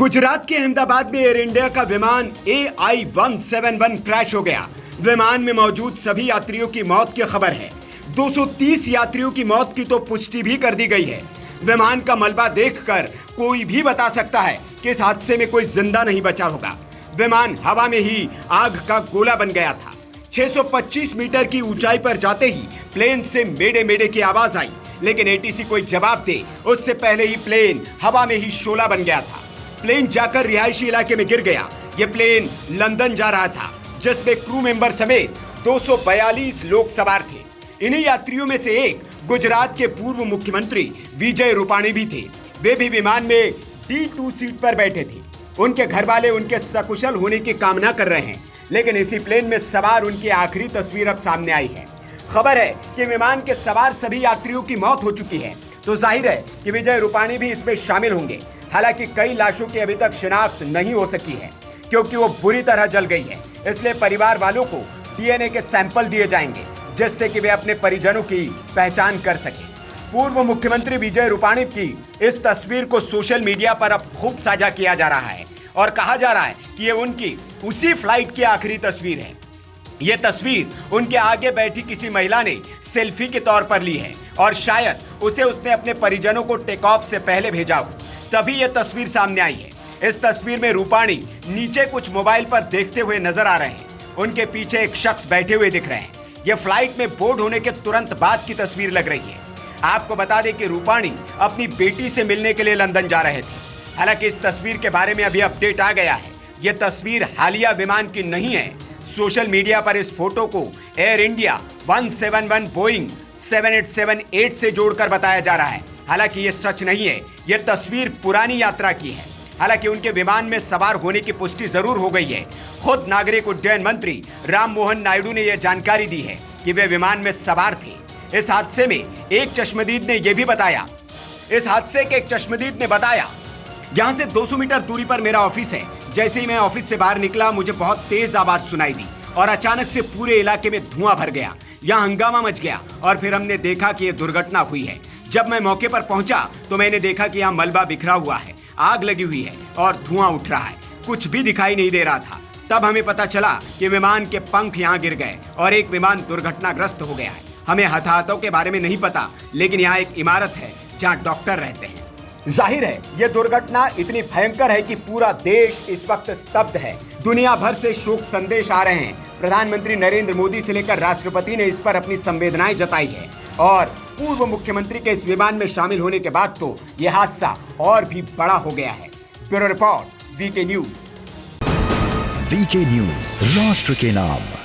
गुजरात के अहमदाबाद में air India का विमान AI-171 क्रैश हो गया। विमान में मौजूद सभी यात्रियों की मौत की खबर है। 230 यात्रियों की मौत की तो पुष्टि भी कर दी गई है। विमान का मलबा देखकर कोई भी बता सकता है कि इस हादसे में कोई जिंदा नहीं बचा होगा। विमान हवा में ही आग का गोला बन गया था। 625 मीटर की ऊंचाई पर जाते ही प्लेन से मेडे मेडे की आवाज आई, लेकिन एटीसी कोई जवाब दे उससे पहले ही प्लेन हवा में ही शोला बन गया था। प्लेन जाकर रिहायशी इलाके में गिर गया। यह प्लेन लंदन जा रहा था, जिसमें क्रू मेंबर समेत 242 लोग सवार थे। इन्हीं यात्रियों में से एक गुजरात के पूर्व मुख्यमंत्री विजय रूपाणी भी थे। वे भी विमान में D2 सीट पर बैठे थे। उनके घर वाले उनके सकुशल होने की कामना कर रहे हैं, लेकिन इसी प्लेन में सवार उनकी आखिरी तस्वीर अब सामने आई है। खबर है कि विमान के सवार सभी यात्रियों की मौत हो चुकी है, तो जाहिर है कि विजय रूपाणी भी इसमें शामिल होंगे। हालांकि कई लाशों की अभी तक शिनाख्त नहीं हो सकी है, क्योंकि वो बुरी तरह जल गई है। इसलिए परिवार वालों को DNA के सैंपल दिए जाएंगे, जिससे कि वे अपने परिजनों की पहचान कर सके। पूर्व मुख्यमंत्री विजय रूपाणी की इस तस्वीर को सोशल मीडिया पर अब खूब साझा किया जा रहा है और कहा जा रहा है कि ये उनकी उसी फ्लाइट की आखिरी तस्वीर है। ये तस्वीर उनके आगे बैठी किसी महिला ने सेल्फी के तौर पर ली है और शायद उसने अपने परिजनों को टेक ऑफ से पहले भेजा हो, तभी यह तस्वीर सामने आई है। इस तस्वीर में रूपाणी नीचे कुछ मोबाइल पर देखते हुए नजर आ रहे हैं। उनके पीछे एक शख्स बैठे हुए दिख रहे हैं। यह फ्लाइट में बोर्ड होने के तुरंत बाद की तस्वीर लग रही है। आपको बता दें कि रूपाणी अपनी बेटी से मिलने के लिए लंदन जा रहे थे। हालांकि इस तस्वीर के बारे में अभी अपडेट आ गया है। यह तस्वीर हालिया विमान की नहीं है। सोशल मीडिया पर इस फोटो को एयर इंडिया 171 बोइंग 7878 से जोड़कर बताया जा रहा है। हालांकि ये सच नहीं है, यह तस्वीर पुरानी यात्रा की है। हालांकि उनके विमान में सवार होने की पुष्टि जरूर हो गई है। खुद नागरिक उड्डयन मंत्री राम मोहन नायडू ने यह जानकारी दी है कि वे विमान में सवार थे। इस हादसे के एक चश्मदीद ने बताया, यहाँ से 200 मीटर दूरी पर मेरा ऑफिस है। जैसे ही मैं ऑफिस से बाहर निकला, मुझे बहुत तेज आवाज सुनाई दी और अचानक से पूरे इलाके में धुआं भर गया। यहाँ हंगामा मच गया और फिर हमने देखा कि यह दुर्घटना हुई है। जब मैं मौके पर पहुंचा तो मैंने देखा कि यहाँ मलबा बिखरा हुआ है, आग लगी हुई है और धुआं उठ रहा है। कुछ भी दिखाई नहीं दे रहा था। तब हमें पता चला कि विमान के पंख यहाँ गिर गए और एक विमान दुर्घटनाग्रस्त हो गया है। हमें हताहतों के बारे में नहीं पता, लेकिन यहाँ एक इमारत है जहाँ डॉक्टर रहते हैं। जाहिर है यह दुर्घटना इतनी भयंकर है कि पूरा देश इस वक्त स्तब्ध है। दुनिया भर से शोक संदेश आ रहे हैं। प्रधानमंत्री नरेंद्र मोदी से लेकर राष्ट्रपति ने इस पर अपनी संवेदनाएं जताई है और पूर्व मुख्यमंत्री के इस विमान में शामिल होने के बाद तो यह हादसा और भी बड़ा हो गया है। Bureau report, VK news. VK news, राष्ट्र के नाम।